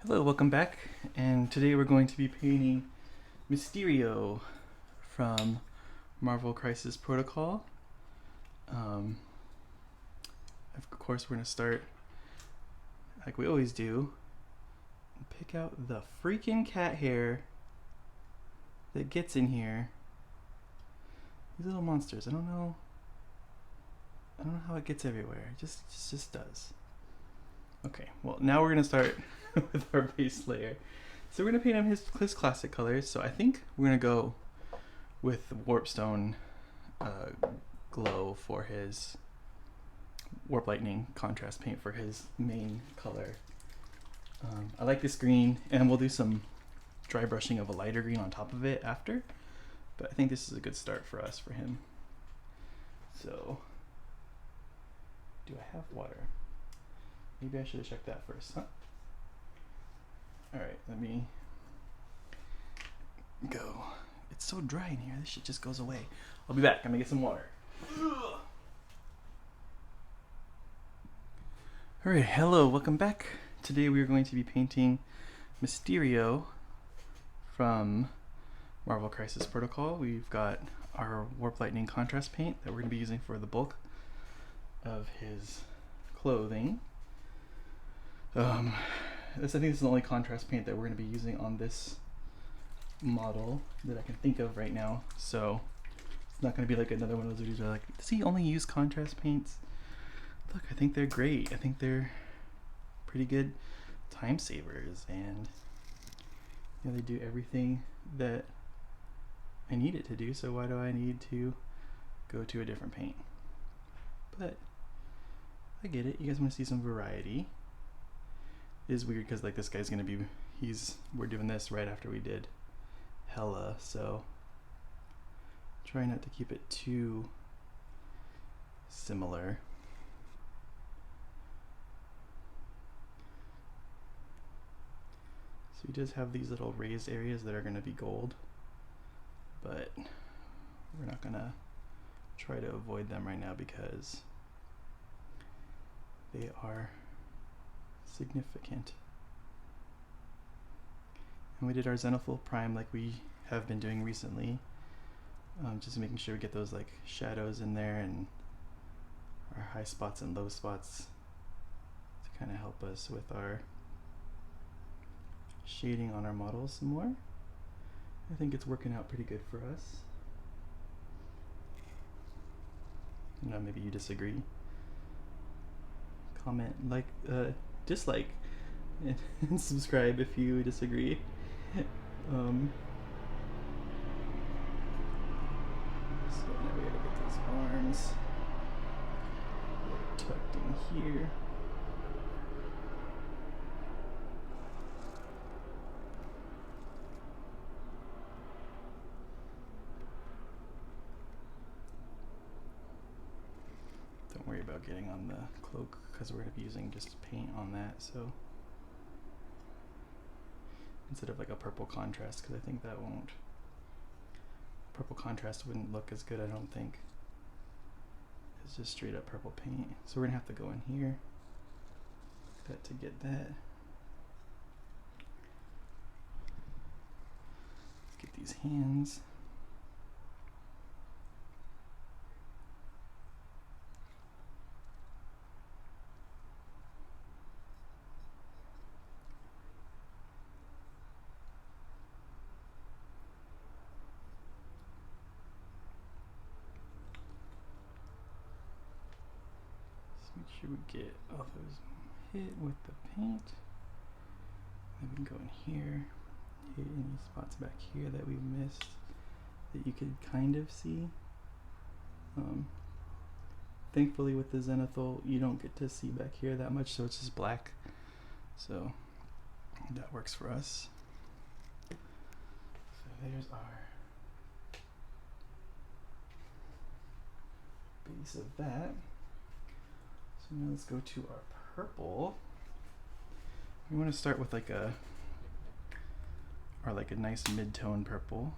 Hello, welcome back, and today we're going to be painting Mysterio from Marvel Crisis Protocol. Of course, we're going to start like we always do and pick out the freaking cat hair that gets in here. These little monsters, I don't know how it gets everywhere. It just does. Okay, well now we're going to start with our base layer. So we're going to paint him his classic colors. So I think we're going to go with Warpstone glow for his Warp Lightning contrast paint for his main color. I like this green, and we'll do some dry brushing of a lighter green on top of it after. But I think this is a good start for us, for him. So, do I have water? Maybe I should have checked that first, huh? Alright, let me go. It's so dry in here, this shit just goes away. I'll be back, I'm gonna get some water. Alright, hello, welcome back. Today we are going to be painting Mysterio from Marvel Crisis Protocol. We've got our Warp Lightning contrast paint that we're going to be using for the bulk of his clothing. I think this is the only contrast paint that we're going to be using on this model that I can think of right now. So it's not going to be like another one of those videos where like, does he only use contrast paints? Look, I think they're great. I think they're pretty good time savers, and you know, they do everything that I need it to do, so why do I need to go to a different paint? But I get it. You guys want to see some variety. It is weird because like this guy's gonna be we're doing this right after we did Hella, so try not to keep it too similar. So he does have these little raised areas that are going to be gold, but we're not going to try to avoid them right now because they are significant. And we did our Zenithal Prime like we have been doing recently, just making sure we get those like shadows in there and our high spots and low spots to kind of help us with our shading on our models some more. I think it's working out pretty good for us. You know, maybe you disagree. Comment, like, dislike, and subscribe if you disagree. So now we gotta get these arms tucked in here. Don't worry about getting on the cloak because we're going to be using just paint on that, so instead of like a purple contrast, because I think that purple contrast wouldn't look as good, I don't think. It's just straight up purple paint. So we're going to have to go in here like that to get that. Let's get these hands. Make sure we get all those hit with the paint. Then we can go in here, hit any spots back here that we missed that you could kind of see. Thankfully with the Zenithal, you don't get to see back here that much, so it's just black. So that works for us. So there's our base of that. So now let's go to our purple. We want to start with like a nice mid-tone purple.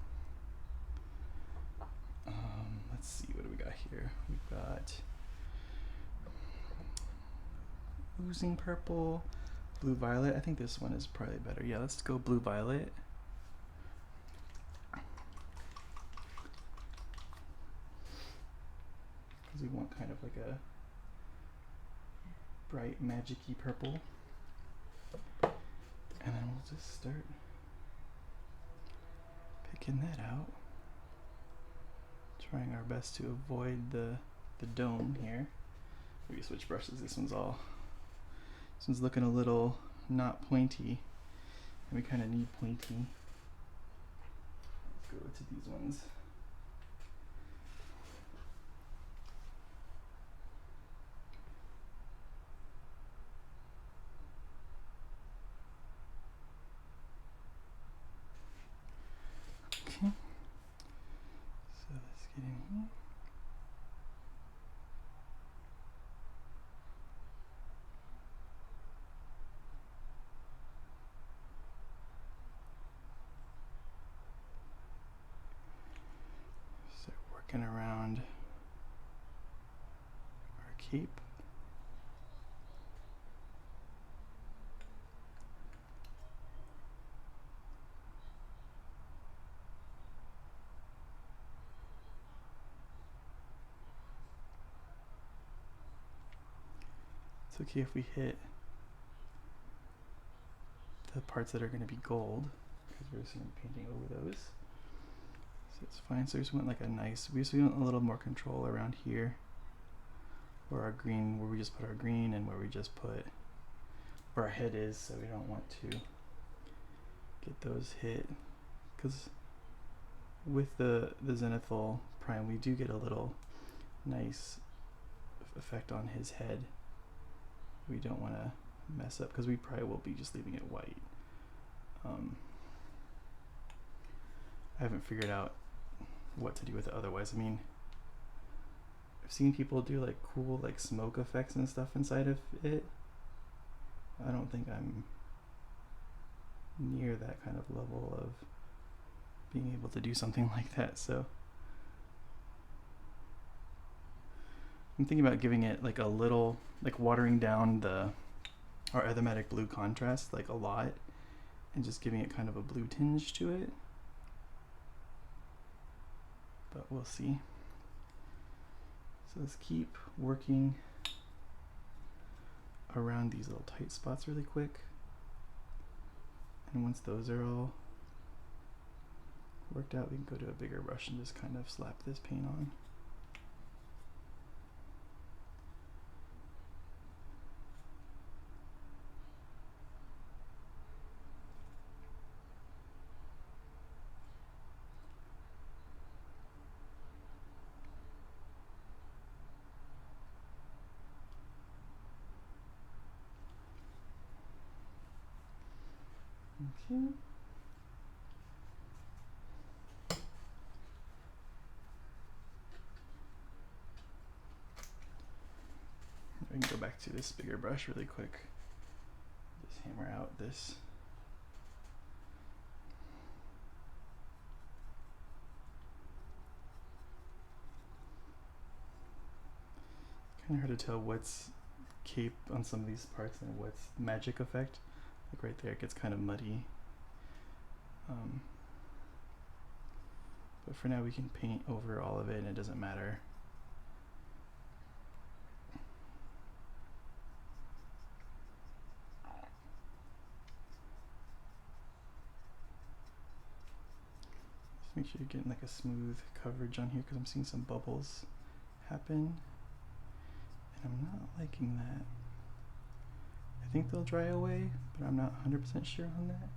Let's see, what do we got here? We've got oozing purple, blue violet. I think this one is probably better. Yeah, let's go blue violet. Because we want kind of like a bright magic-y purple. And then we'll just start picking that out. Trying our best to avoid the dome here. Maybe switch brushes. This one's looking a little not pointy, and we kind of need pointy. Let's go to these ones. Okay. So let's get in here. Start working around our cape. It's okay if we hit the parts that are going to be gold, because we're just going to be painting over those. So it's fine. So we just want like a nice, we just want a little more control around here, where our green, where we just put our green, and where we just put where our head is. So we don't want to get those hit, because with the zenithal prime, we do get a little nice effect on his head. We don't want to mess up, because we probably will be just leaving it white. I haven't figured out what to do with it otherwise. I mean, I've seen people do like cool like smoke effects and stuff inside of it. I don't think I'm near that kind of level of being able to do something like that, so I'm thinking about giving it like a little, like watering down our aromatic blue contrast like a lot, and just giving it kind of a blue tinge to it. But we'll see. So let's keep working around these little tight spots really quick. And once those are all worked out, we can go to a bigger brush and just kind of slap this paint on. Okay. We can go back to this bigger brush really quick. Just hammer out this. Kind of hard to tell what's cape on some of these parts and what's magic effect. Like right there, it gets kind of muddy. But for now, we can paint over all of it, and it doesn't matter. Just make sure you're getting like a smooth coverage on here, because I'm seeing some bubbles happen, and I'm not liking that. I think they'll dry away, but I'm not 100% sure on that.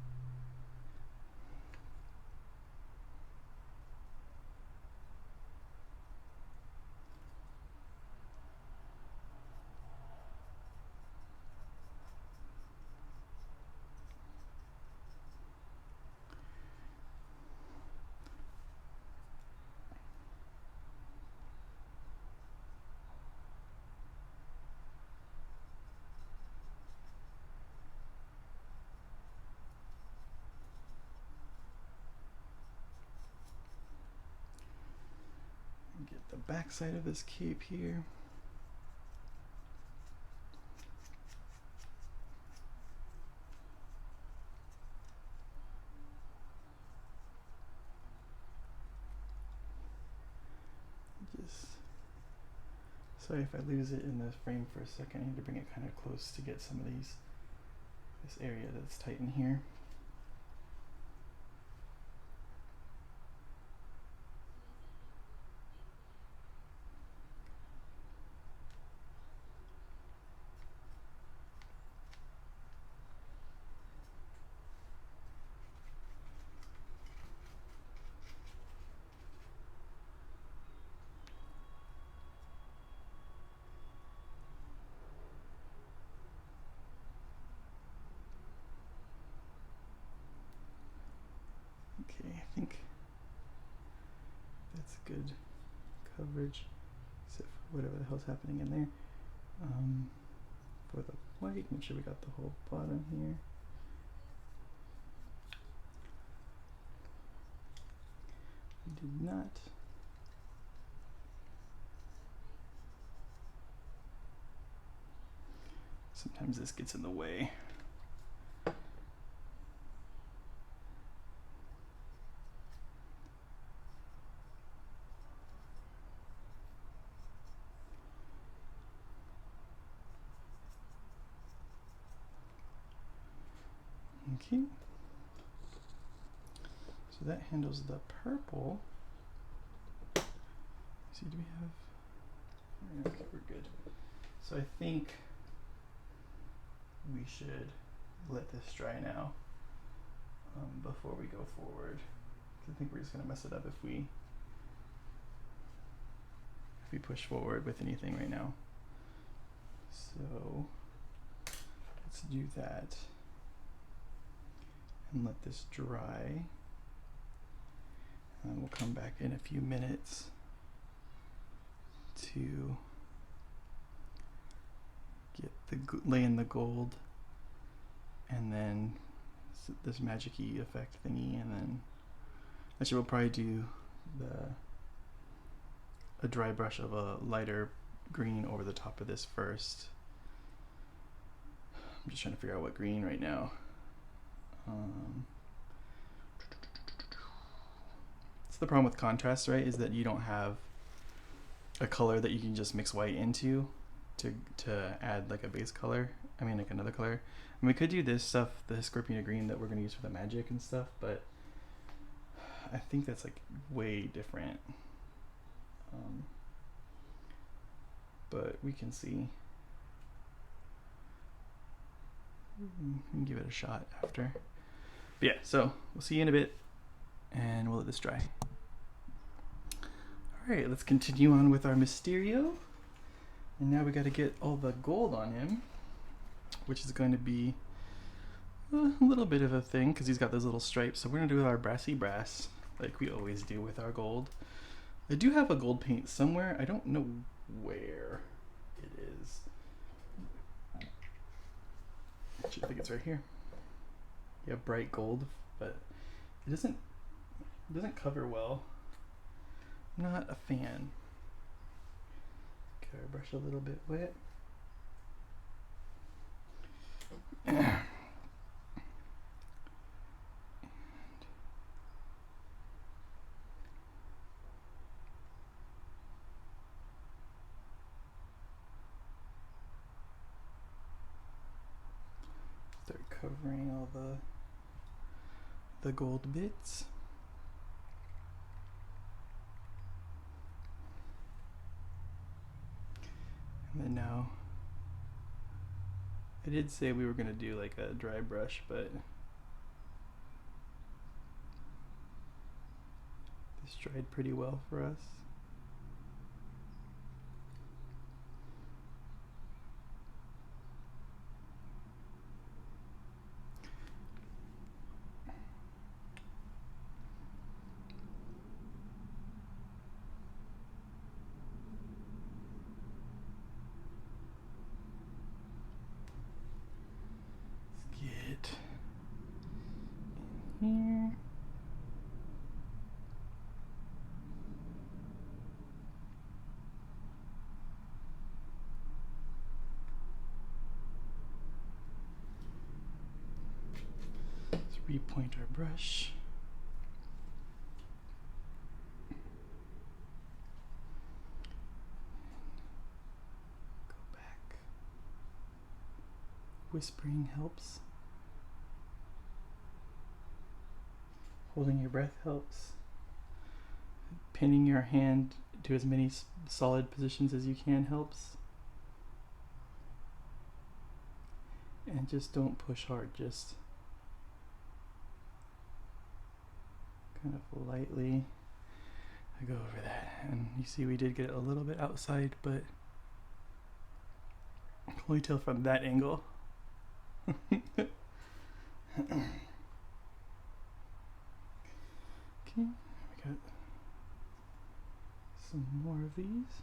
Get the back side of this cape here. Sorry if I lose it in the frame for a second. I need to bring it kind of close to get some of this area that's tight in here. Okay, I think that's good coverage, except for whatever the hell's happening in there. For the white, make sure we got the whole bottom here. We did not. Sometimes this gets in the way. Okay. So that handles the purple. See, do we have? Okay, we're good. So I think we should let this dry now before we go forward. I think we're just gonna mess it up if we push forward with anything right now. So let's do that and let this dry. And we'll come back in a few minutes to get lay in the gold, and then this magic-y effect thingy, and then actually we'll probably do a dry brush of a lighter green over the top of this first. I'm just trying to figure out what green right now. It's the problem with contrast, right? Is that you don't have a color that you can just mix white into to add like a base color. I mean, like another color. And we could do this stuff, the Scorpion green that we're going to use for the magic and stuff, but I think that's like way different. But we can see. We can give it a shot after. But yeah, so we'll see you in a bit, and we'll let this dry. Alright, let's continue on with our Mysterio. And now we got to get all the gold on him, which is going to be a little bit of a thing because he's got those little stripes. So we're going to do our brassy brass like we always do with our gold. I do have a gold paint somewhere. I don't know where it is. Actually, I think it's right here. Yeah, bright gold, but it doesn't cover well. I'm not a fan. Okay, brush a little bit wet. Start covering all the gold bits. And then now, I did say we were going to do like a dry brush, but this dried pretty well for us. Here. Let's repoint our brush. whispering helps. Holding your breath helps. Pinning your hand to as many solid positions as you can helps. And just don't push hard, just kind of lightly go over that. And you see we did get a little bit outside, but I can only tell from that angle. Okay, we got some more of these.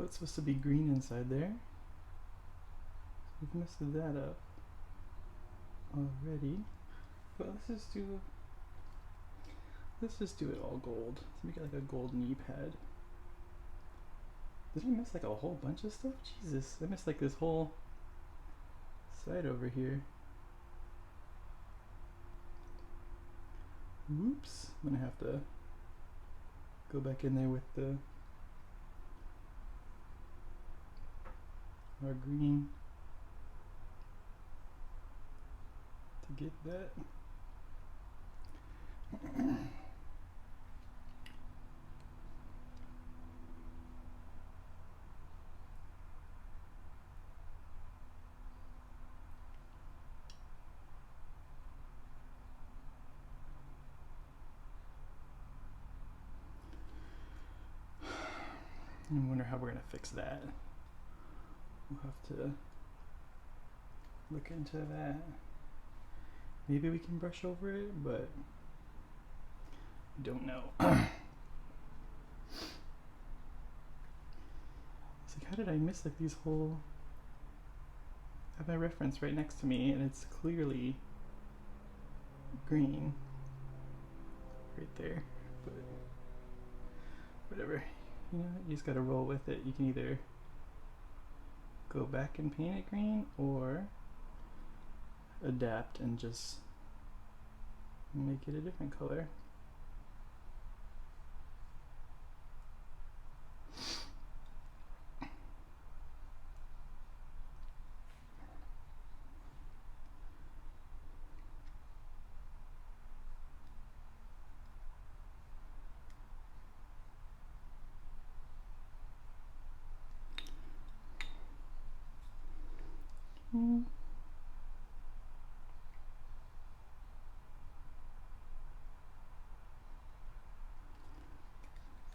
Oh, it's supposed to be green inside there. We've messed that up already. But let's just do it all gold. Let's make it like a gold knee pad. Did I miss like a whole bunch of stuff? Jesus, I missed like this whole side over here. Whoops. I'm gonna have to go back in there with our green to get that. I wonder how we're gonna fix that. We'll have to look into that. Maybe we can brush over it, but I don't know. It's like, how did I miss like these whole... I have my reference right next to me and it's clearly green right there, but whatever. You know, you just gotta roll with it. You can either go back and paint it green or adapt and just make it a different color.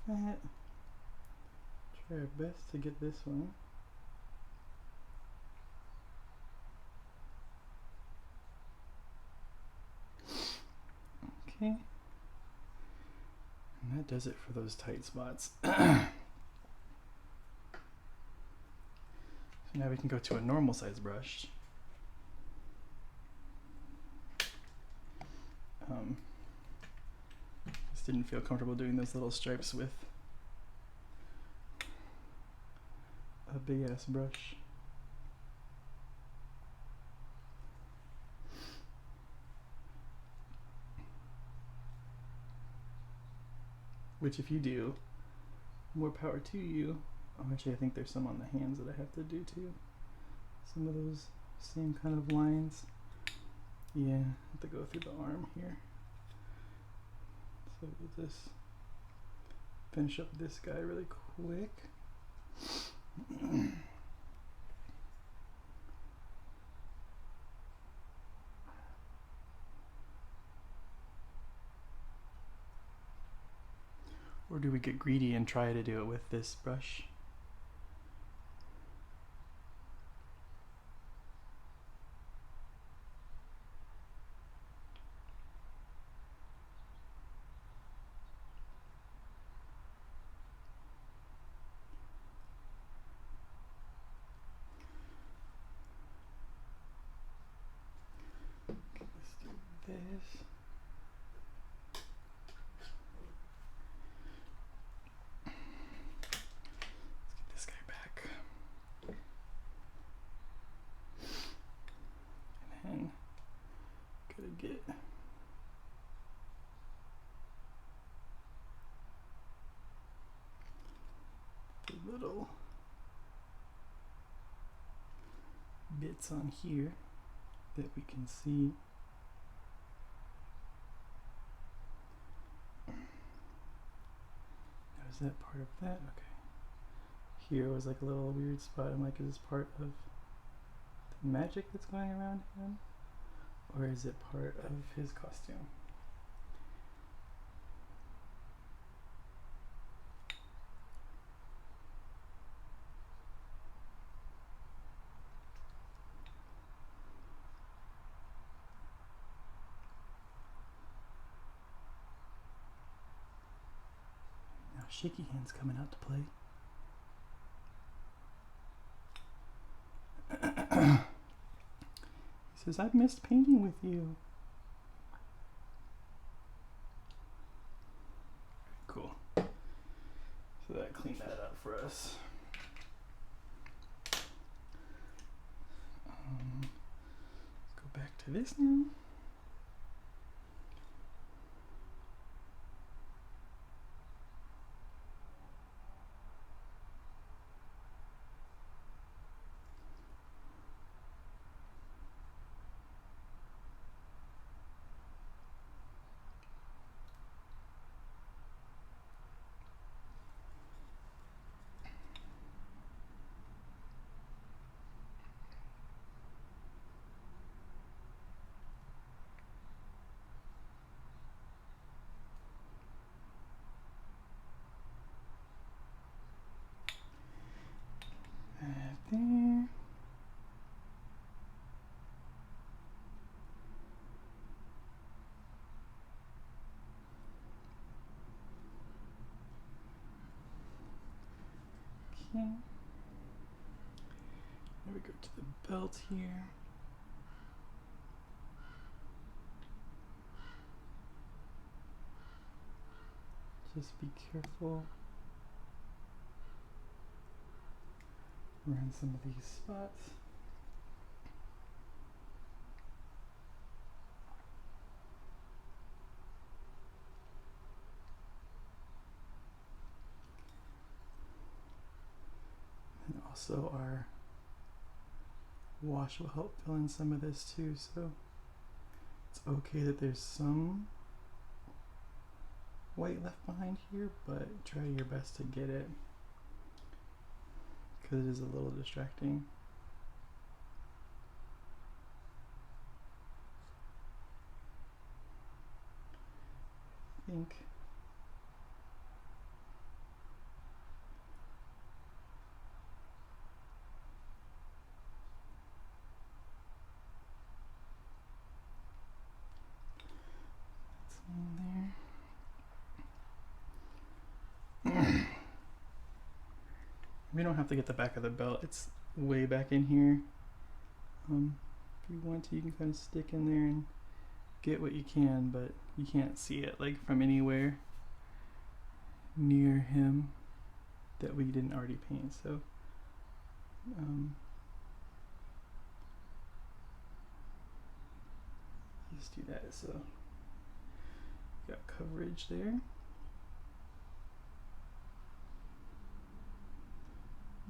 That. Try our best to get this one. Okay. And that does it for those tight spots. So now we can go to a normal size brush. Just didn't feel comfortable doing those little stripes with a big ass brush. Which if you do, more power to you. Oh, actually I think there's some on the hands that I have to do too. Some of those same kind of lines. Yeah, I have to go through the arm here. So we'll just finish up this guy really quick. Or do we get greedy and try to do it with this brush? get the little bits on here that we can see. Now, is that part of that? Okay. Here was like a little weird spot. I'm like, is this part of the magic that's going around him? Or is it part of his costume? Now Shaky Hand's coming out to play. He says, I've missed painting with you. Cool. So that cleaned that up for us. Let's go back to this now. There. Okay. Now we go to the belt here. Just be careful around some of these spots. And also our wash will help fill in some of this too, so it's okay that there's some white left behind here, but try your best to get it because it is a little distracting. I think that's in there. We don't have to get the back of the belt, it's way back in here. If you want to, you can kind of stick in there and get what you can, but you can't see it like from anywhere near him that we didn't already paint. So just do that so got coverage there.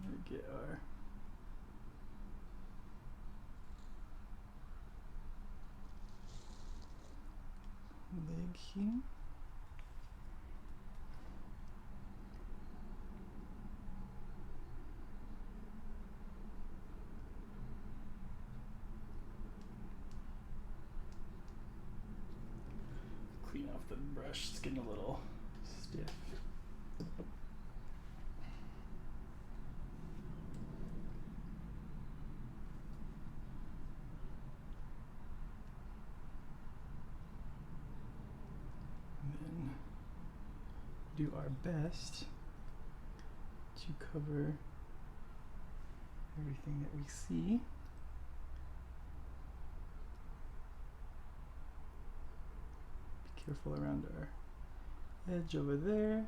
We get our leg here. Clean off the brush, it's getting a little stiff. Do our best to cover everything that we see. Be careful around our edge over there.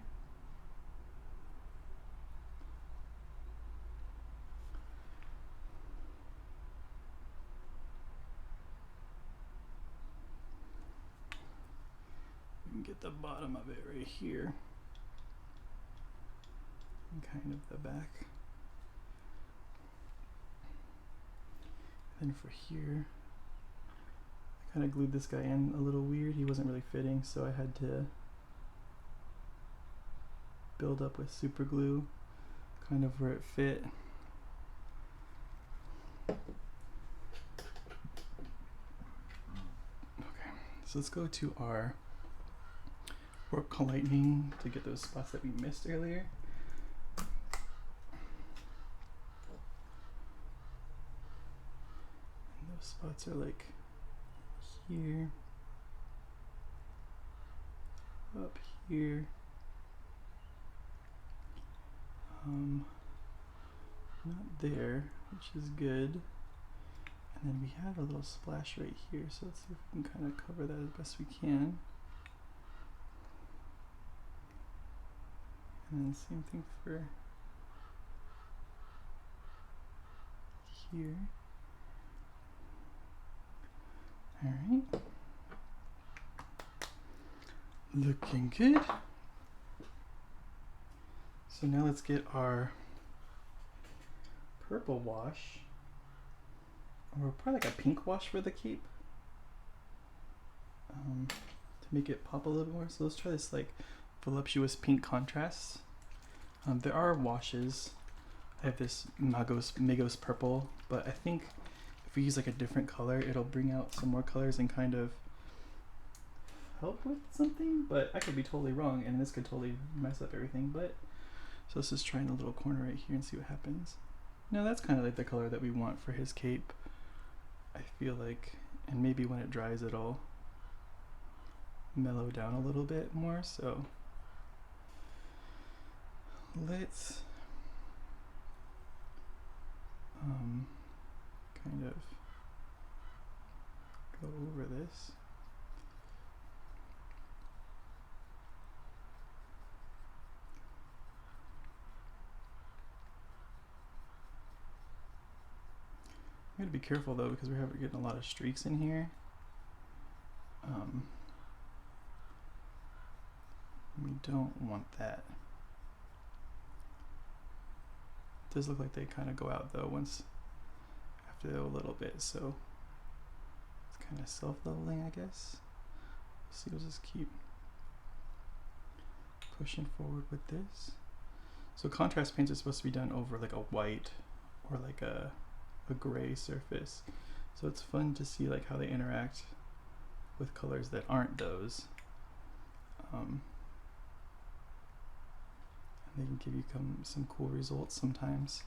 get the bottom of it right here. And kind of the back. And for here, I kind of glued this guy in a little weird. He wasn't really fitting, so I had to build up with super glue, kind of where it fit. Okay, so let's go to our Warp Call Lightning to get those spots that we missed earlier. And those spots are like here, up here, not there, which is good. And then we have a little splash right here, so let's see if we can kind of cover that as best we can. And then same thing for here. Alright. Looking good. So now let's get our purple wash, or probably like a pink wash for the cape, to make it pop a little more. So let's try this like voluptuous pink contrast. There are washes. I have this Migos purple, but I think if we use like a different color, it'll bring out some more colors and kind of help with something, but I could be totally wrong, and this could totally mess up everything. But so let's just try in a little corner right here and see what happens. No, that's kind of like the color that we want for his cape, I feel like, and maybe when it dries it'll mellow down a little bit more. So let's kind of go over this. I'm going to be careful though, because we're getting a lot of streaks in here. We don't want that. It does look like they kind of go out though once after a little bit, so it's kind of self-leveling, I guess. So we'll just keep pushing forward with this. So contrast paints are supposed to be done over like a white or like a gray surface, so it's fun to see like how they interact with colors that aren't those, and they can give you some cool results sometimes.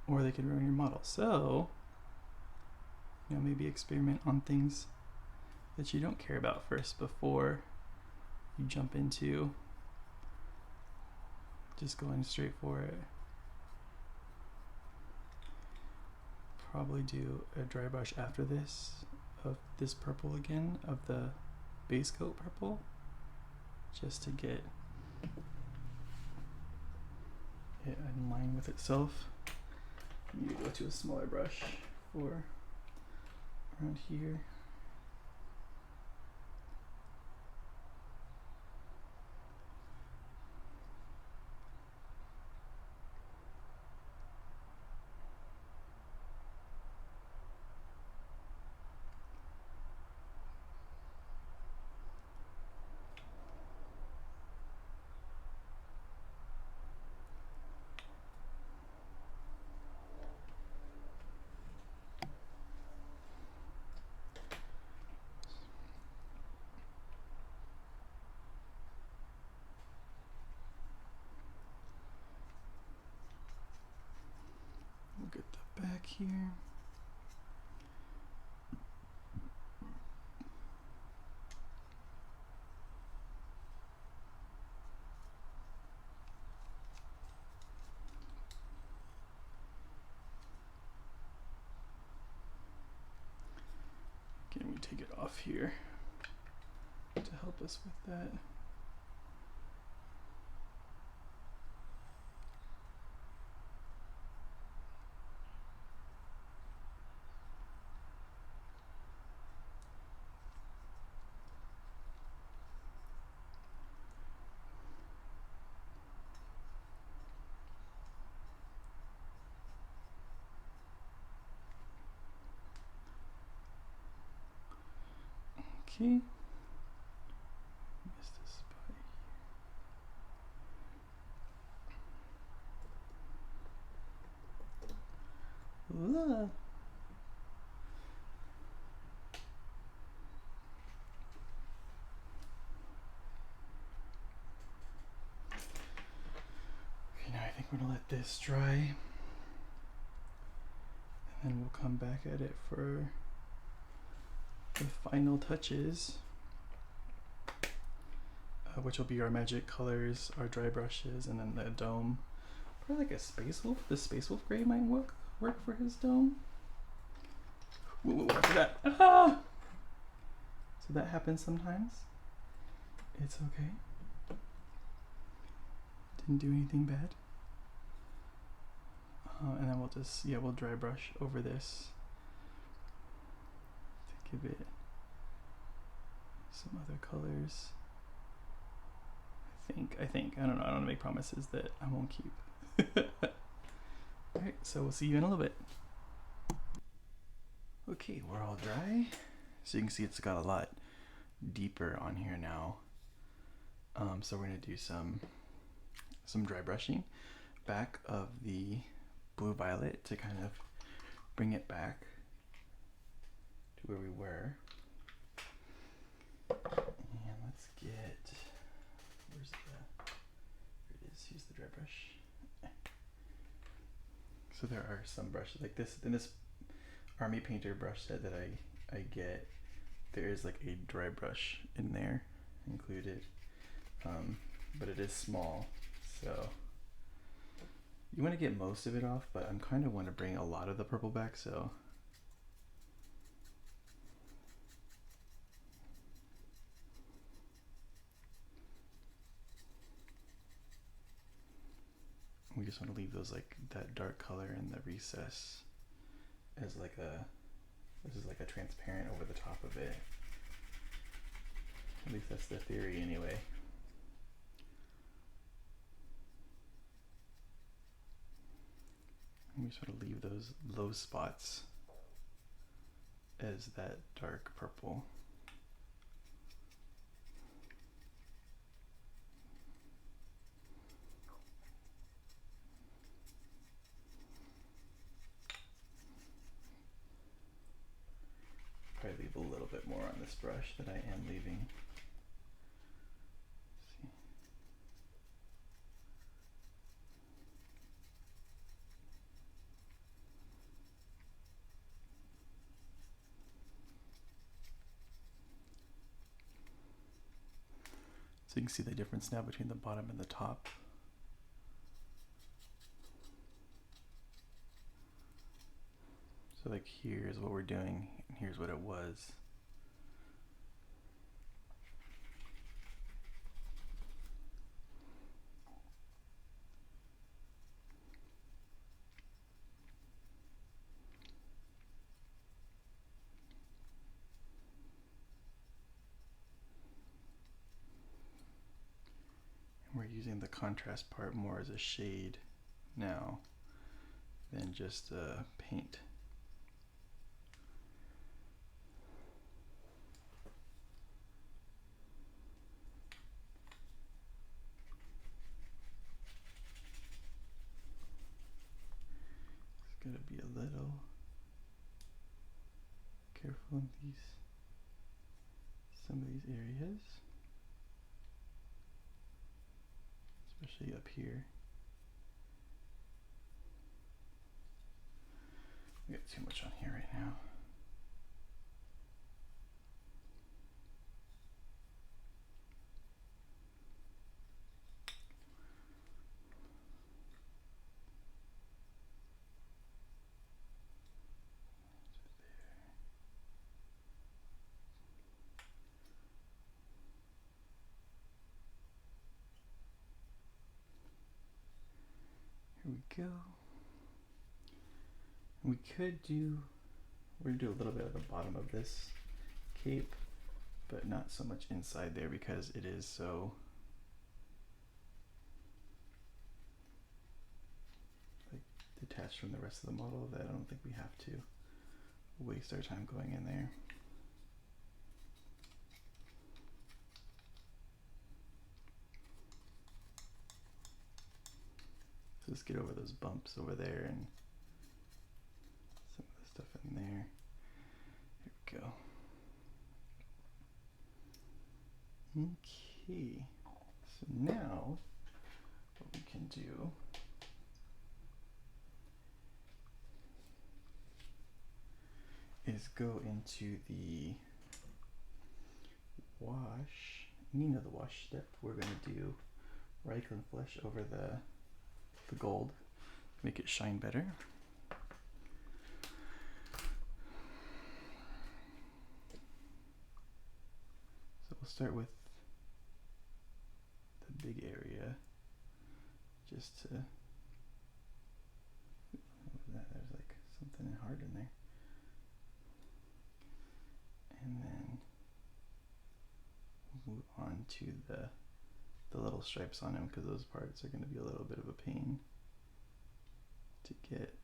Or they can ruin your model. So, you know, maybe experiment on things that you don't care about first before you jump into just going straight for it. Probably do a dry brush after this of this purple again, of the base coat purple, just to get it in line with itself. You go to a smaller brush for around here. Get the back here. Again, we take it off here to help us with that. Okay. Missed a spot here. Ugh. Okay, now I think we're gonna let this dry. And then we'll come back at it for the final touches, which will be our magic colors, our dry brushes, and then the dome. Probably like a Space Wolf. The Space Wolf gray might work for his dome. Whoa, after that. Ah! So that happens sometimes. It's okay. Didn't do anything bad. And then we'll just, we'll dry brush over this to give it some other colors. I think. I don't know. I don't want to make promises that I won't keep. Alright, so we'll see you in a little bit. Okay, we're all dry. So you can see it's got a lot deeper on here now. So we're gonna do some dry brushing back of the blue violet to kind of bring it back to where we were. And let's get, here it is, use the dry brush. So there are some brushes like this, in this Army Painter brush set that I get, there is like a dry brush in there included, but it is small, so you want to get most of it off, but I'm kind of want to bring a lot of the purple back, so we just want to leave those like that dark color in the recess as like this is like a transparent over the top of it. At least that's the theory anyway. And we just want to leave those low spots as that dark purple. Probably leave a little bit more on this brush than I am leaving. Let's see. So you can see the difference now between the bottom and the top. So like here's what we're doing, and here's what it was. And we're using the contrast part more as a shade now than just paint. Gotta be a little careful in some of these areas, especially up here. We got too much on here right now. Here we go. We could do, we're gonna do a little bit at the bottom of this cape, but not so much inside there because it is so like detached from the rest of the model that I don't think we have to waste our time going in there. So just get over those bumps over there and some of the stuff in there. Here we go. Okay, so now what we can do is go into the wash. You know the wash step. We're going to do Reikland Flesh over the gold, make it shine better. So we'll start with the big area, just to, there's like something hard in there. And then move on to the little stripes on him, because those parts are going to be a little bit of a pain to get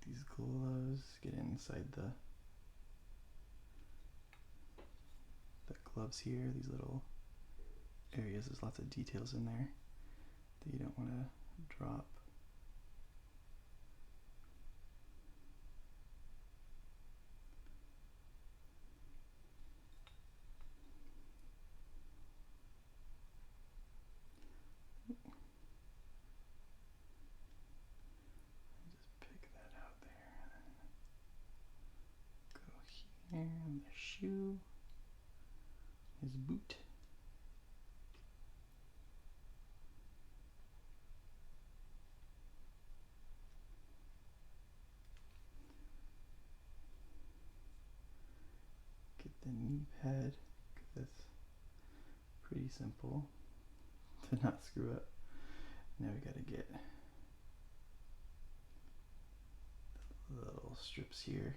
these gloves, get inside the gloves here, these little areas. There's lots of details in there that you don't want to drop. And the shoe, his boot. Get the knee pad, because that's pretty simple to not screw up. Now we gotta get the little strips here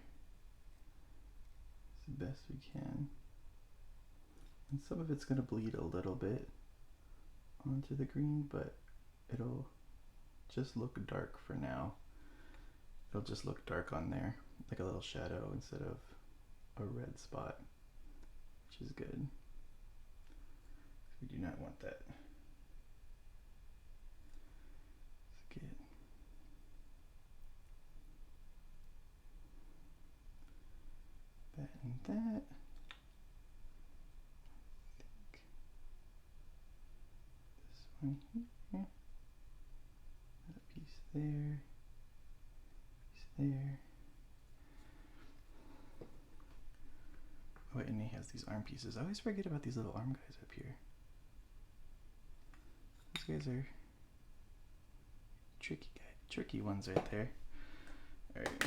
the best we can, and some of it's going to bleed a little bit onto the green, but it'll just look dark for now. It'll just look dark on there, like a little shadow instead of a red spot, which is good. We do not want that. Let's get that and that. I think this one here, that piece there, piece there. Oh, wait, and he has these arm pieces. I always forget about these little arm guys up here. These guys are tricky ones right there. All right.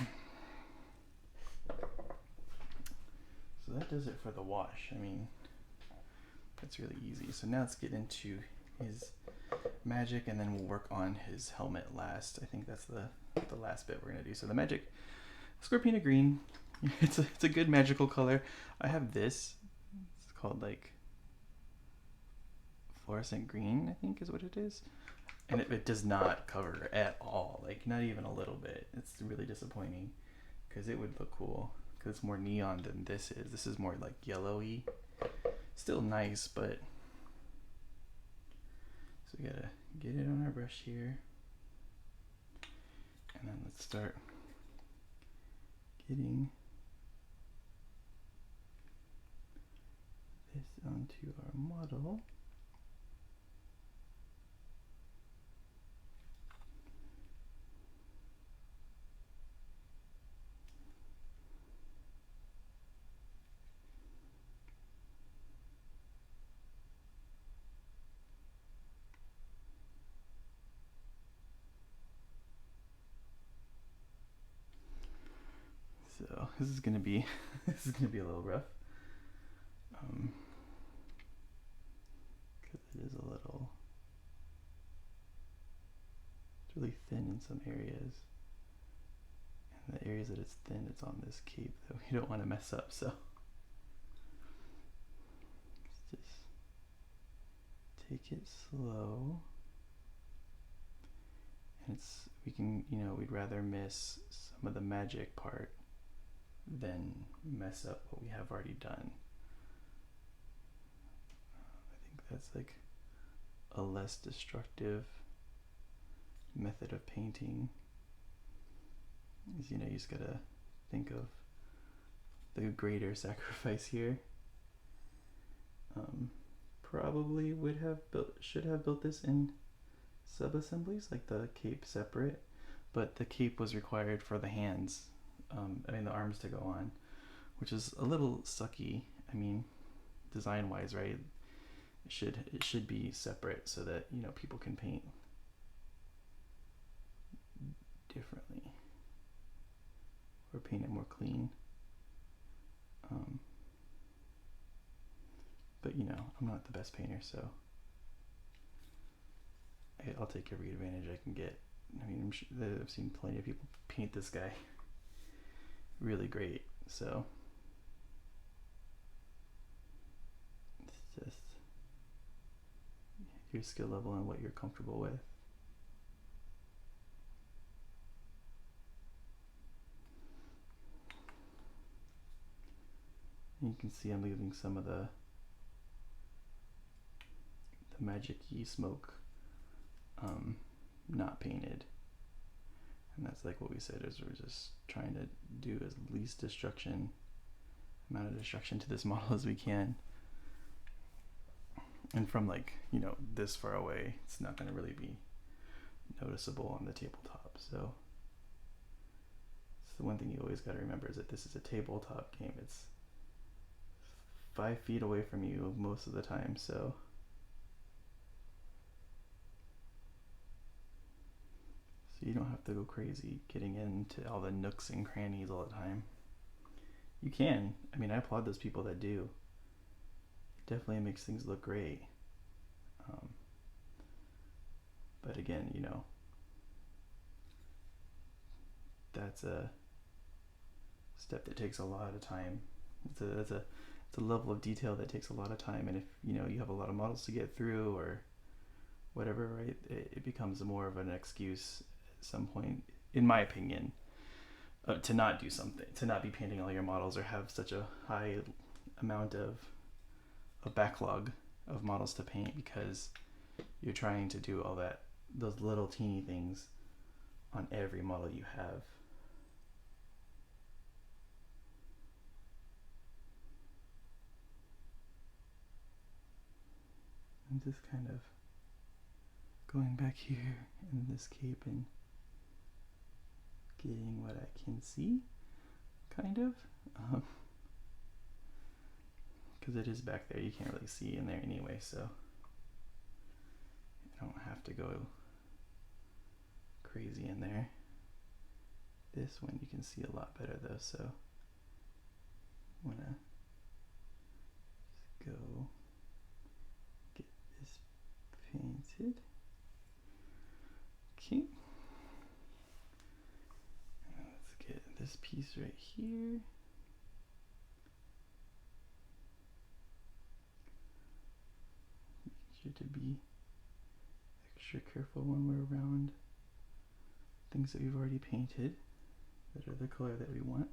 So that does it for the wash. I mean, that's really easy. So now let's get into his magic, and then we'll work on his helmet last. I think that's the last bit we're gonna do. So the magic, Scorpion green. It's a good magical color. I have this. It's called like fluorescent green, I think is what it is. And it does not cover at all, like not even a little bit. It's really disappointing, because it would look cool, because it's more neon than this is. This is more like yellowy. Still nice, but so we gotta get it on our brush here, and then let's start getting this onto our model. So this is gonna be a little rough, because it is a little, it's really thin in some areas, and the areas that it's thin, it's on this cape that we don't want to mess up. So let's just take it slow, and we'd rather miss some of the magic part than mess up what we have already done. I think that's like a less destructive method of painting is, you just gotta think of the greater sacrifice here. Probably should have built this in sub-assemblies, like the cape separate, but the cape was required for the hands, the arms to go on, which is a little sucky. Design wise, right? It should be separate so that people can paint differently or paint it more clean. But I'm not the best painter, so I'll take every advantage I can get. I'm sure that I've seen plenty of people paint this guy really great, so it's just your skill level and what you're comfortable with. And you can see I'm leaving some of the magic-y smoke not painted, and that's like what we said, is we're just trying to do as least amount of destruction to this model as we can. And from this far away, it's not going to really be noticeable on the tabletop. So it's the one thing you always got to remember, is that this is a tabletop game. It's 5 feet away from you most of the time, so you don't have to go crazy getting into all the nooks and crannies all the time. You can. I applaud those people that do. It definitely makes things look great. But again, that's a step that takes a lot of time. It's a level of detail that takes a lot of time, and if you have a lot of models to get through or whatever, right, it becomes more of an excuse at some point, in my opinion, to not do something, to not be painting all your models, or have such a high amount of a backlog of models to paint, because you're trying to do all those little teeny things on every model you have. I'm just kind of going back here in this cape and getting what I can see, kind of, because it is back there. You can't really see in there anyway, so I don't have to go crazy in there. This one you can see a lot better though, so I want to just go get this painted. Okay. Let's get this piece right here. Make sure to be extra careful when we're around things that we've already painted that are the color that we want.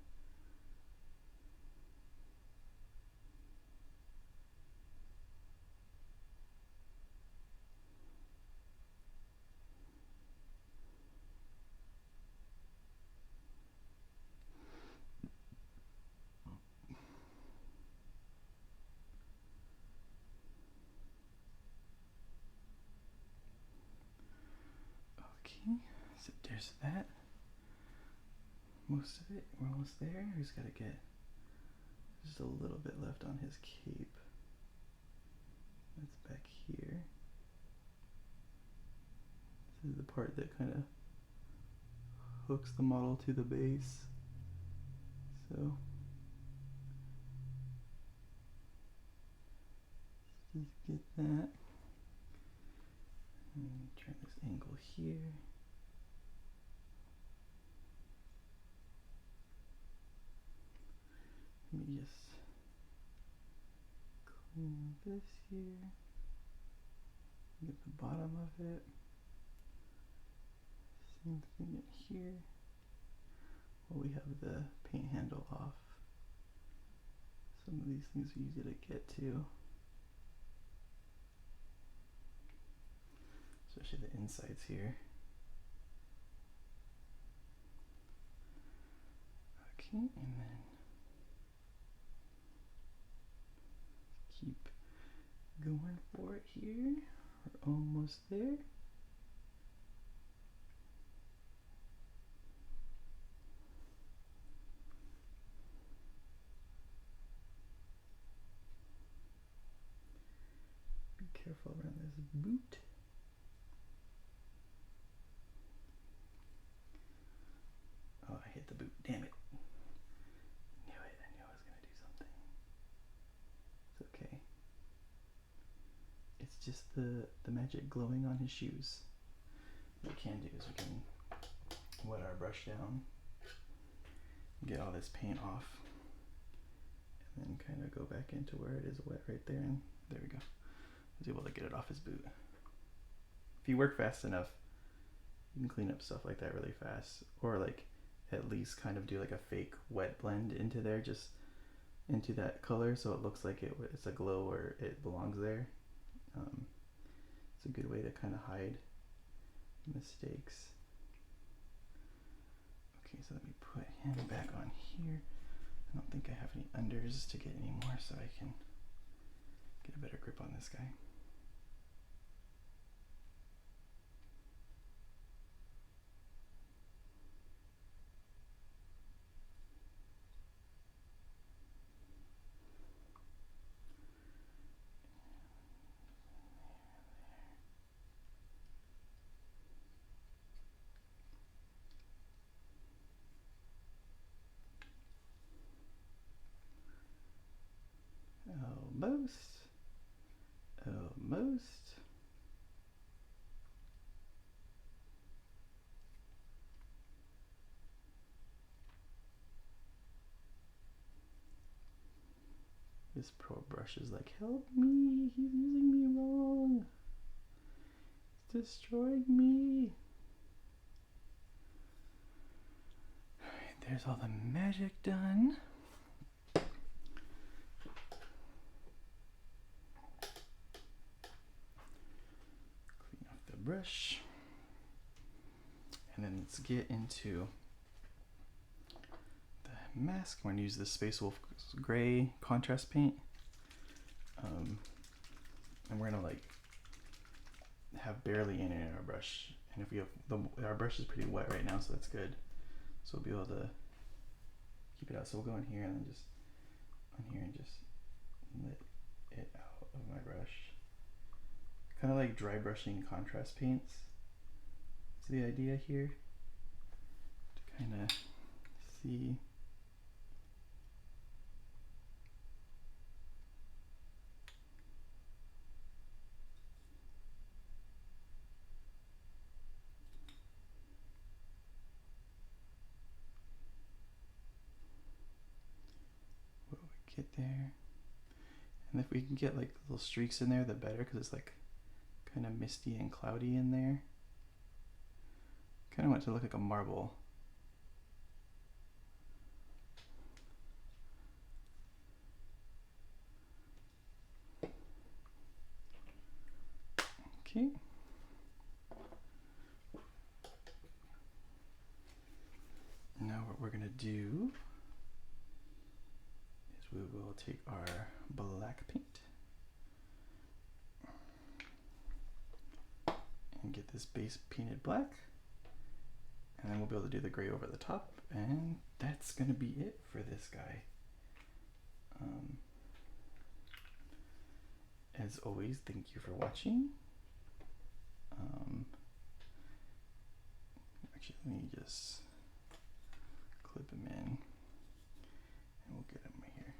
Okay, so there's that. Most of it, we're almost there. We just gotta get just a little bit left on his cape. That's back here. This is the part that kind of hooks the model to the base. So let's just get that. And turn this angle here. Let me just clean this here. Get the bottom of it. Same thing in here. Well, we have the paint handle off. Some of these things are easy to get to. especially the insides here. Okay, and then keep going for it here. We're almost there. Be careful around this boot. Oh, I hit the boot. Damn it. Knew it. I knew I was going to do something. It's okay. It's just the magic glowing on his shoes. What we can do is we can wet our brush down, get all this paint off, and then kind of go back into where it is wet right there, and there we go. I was able to get it off his boot. If you work fast enough, you can clean up stuff like that really fast, or like at least kind of do like a fake wet blend into there, just into that color, so it looks like it's a glow or it belongs there. It's a good way to kind of hide mistakes. Okay, so let me put him back on here. I don't think I have any unders to get any more, so I can get a better grip on this guy. Almost. Almost. This pro brush is like, help me, he's using me wrong. It's destroying me. Alright, there's all the magic done. Brush, and then let's get into the mask. I'm going to use this Space Wolf gray contrast paint, and we're going to like have barely any in our brush, and if we have our brush is pretty wet right now, so that's good, so we'll be able to keep it out. So we'll go in here and then just on here and just let it out of my brush. Kind of like dry brushing contrast paints is the idea here, to kind of see. What we get there, and if we can get like little streaks in there, the better, because it's like kind of misty and cloudy in there. Kind of want it to look like a marble. Okay. Now what we're going to do is we will take our black paint and get this base painted black, and then we'll be able to do the gray over the top, and that's going to be it for this guy. As always, thank you for watching. Actually, let me just clip him in, and we'll get him right here.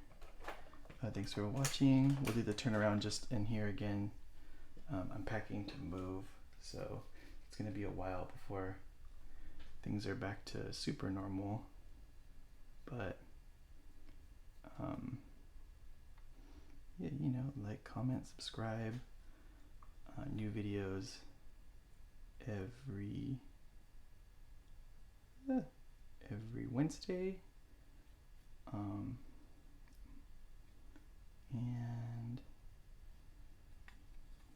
Thanks for watching. We'll do the turnaround just in here again. I'm packing to move, so it's going to be a while before things are back to super normal, but yeah, you know, like, comment, subscribe. New videos every Wednesday, and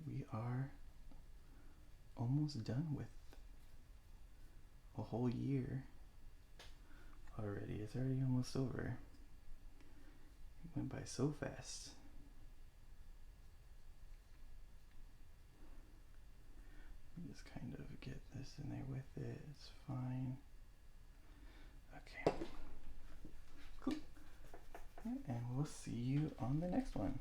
we are almost done with a whole year already. It's already almost over. It went by so fast. Just kind of get this in there with it. It's fine. Okay. Cool. And we'll see you on the next one.